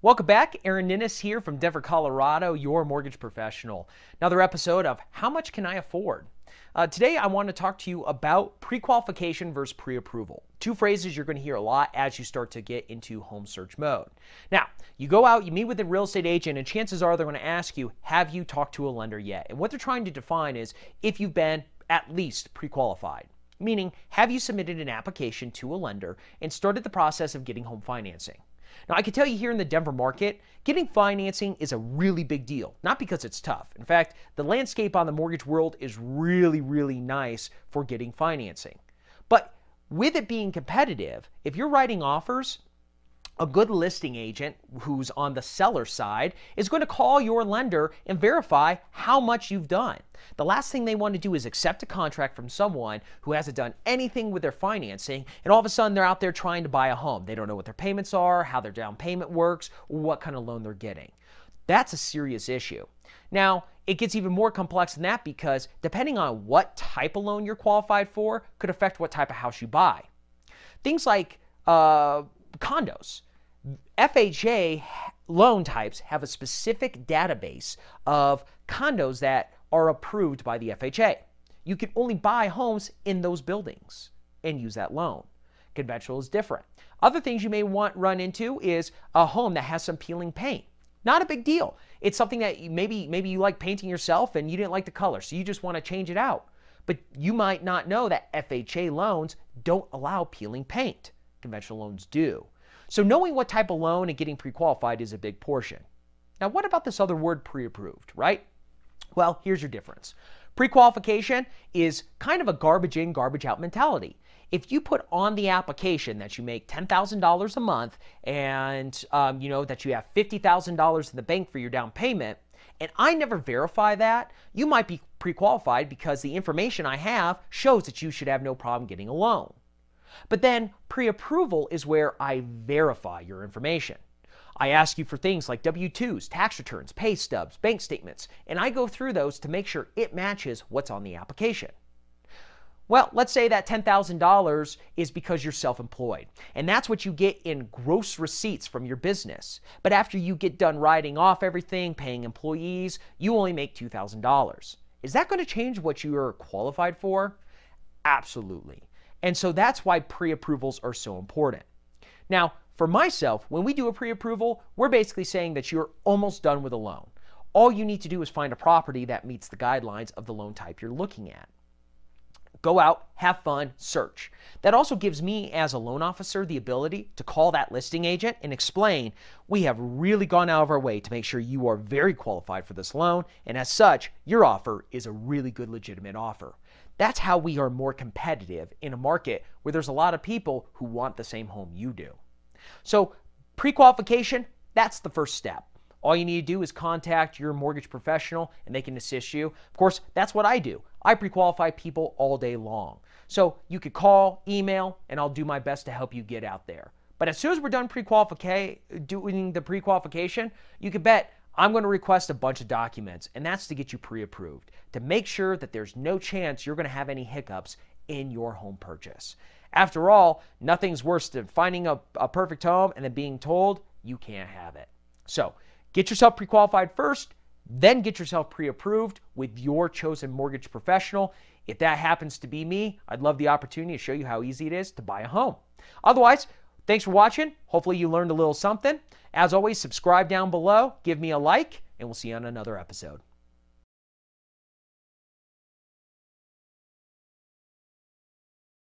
Welcome back. Aaron Ninness here from Denver, Colorado, your mortgage professional. Another episode of How Much Can I Afford? Today, I want to talk to you about pre-qualification versus pre-approval. Two phrases you're going to hear a lot as you start to get into home search mode. Now, you go out, you meet with a real estate agent, and chances are they're going to ask you, have you talked to a lender yet? And what they're trying to define is if you've been at least pre-qualified. Meaning, have you submitted an application to a lender and started the process of getting home financing? Now, I can tell you here in the Denver market, getting financing is a really big deal, not because it's tough. In fact, the landscape on the mortgage world is really nice for getting financing. But with it being competitive, if you're writing offers, a good listing agent who's on the seller side is going to call your lender and verify how much you've done. The last thing they want to do is accept a contract from someone who hasn't done anything with their financing, and all of a sudden they're out there trying to buy a home. They don't know what their payments are, how their down payment works, or what kind of loan they're getting. That's a serious issue. Now, it gets even more complex than that because depending on what type of loan you're qualified for could affect what type of house you buy. Things like condos. FHA loan types have a specific database of condos that are approved by the FHA. You can only buy homes in those buildings and use that loan. Conventional is different. Other things you may run into is a home that has some peeling paint. Not a big deal. It's something that maybe you like painting yourself and you didn't like the color, so you just want to change it out. But you might not know that FHA loans don't allow peeling paint. Conventional loans do. So knowing what type of loan and getting pre-qualified is a big portion. Now, what about this other word, pre-approved, right? Well, here's your difference. Pre-qualification is kind of a garbage in, garbage out mentality. If you put on the application that you make $10,000 a month and that you have $50,000 in the bank for your down payment, and I never verify that, you might be pre-qualified because the information I have shows that you should have no problem getting a loan. But then pre-approval is where I verify your information. I ask you for things like W-2s, tax returns, pay stubs, bank statements, and I go through those to make sure it matches what's on the application. Well, let's say that $10,000 is because you're self-employed, and that's what you get in gross receipts from your business. But after you get done writing off everything, paying employees, you only make $2,000. Is that going to change what you are qualified for? Absolutely. And so that's why pre-approvals are so important. Now, for myself, when we do a pre-approval, we're basically saying that you're almost done with a loan. All you need to do is find a property that meets the guidelines of the loan type you're looking at. Go out, have fun, search. That also gives me as a loan officer the ability to call that listing agent and explain, we have really gone out of our way to make sure you are very qualified for this loan, and as such, your offer is a really good legitimate offer. That's how we are more competitive in a market where there's a lot of people who want the same home you do. So pre-qualification, that's the first step. All you need to do is contact your mortgage professional and they can assist you. Of course, that's what I do. I pre-qualify people all day long. So you could call, email, and I'll do my best to help you get out there. But as soon as we're done doing the pre-qualification, you can bet I'm going to request a bunch of documents, and that's to get you pre-approved, to make sure that there's no chance you're going to have any hiccups in your home purchase. After all, nothing's worse than finding a perfect home and then being told you can't have it. So get yourself pre-qualified first, then get yourself pre-approved with your chosen mortgage professional. If that happens to be me, I'd love the opportunity to show you how easy it is to buy a home. Otherwise, thanks for watching. Hopefully you learned a little something. As always, subscribe down below, give me a like, and we'll see you on another episode.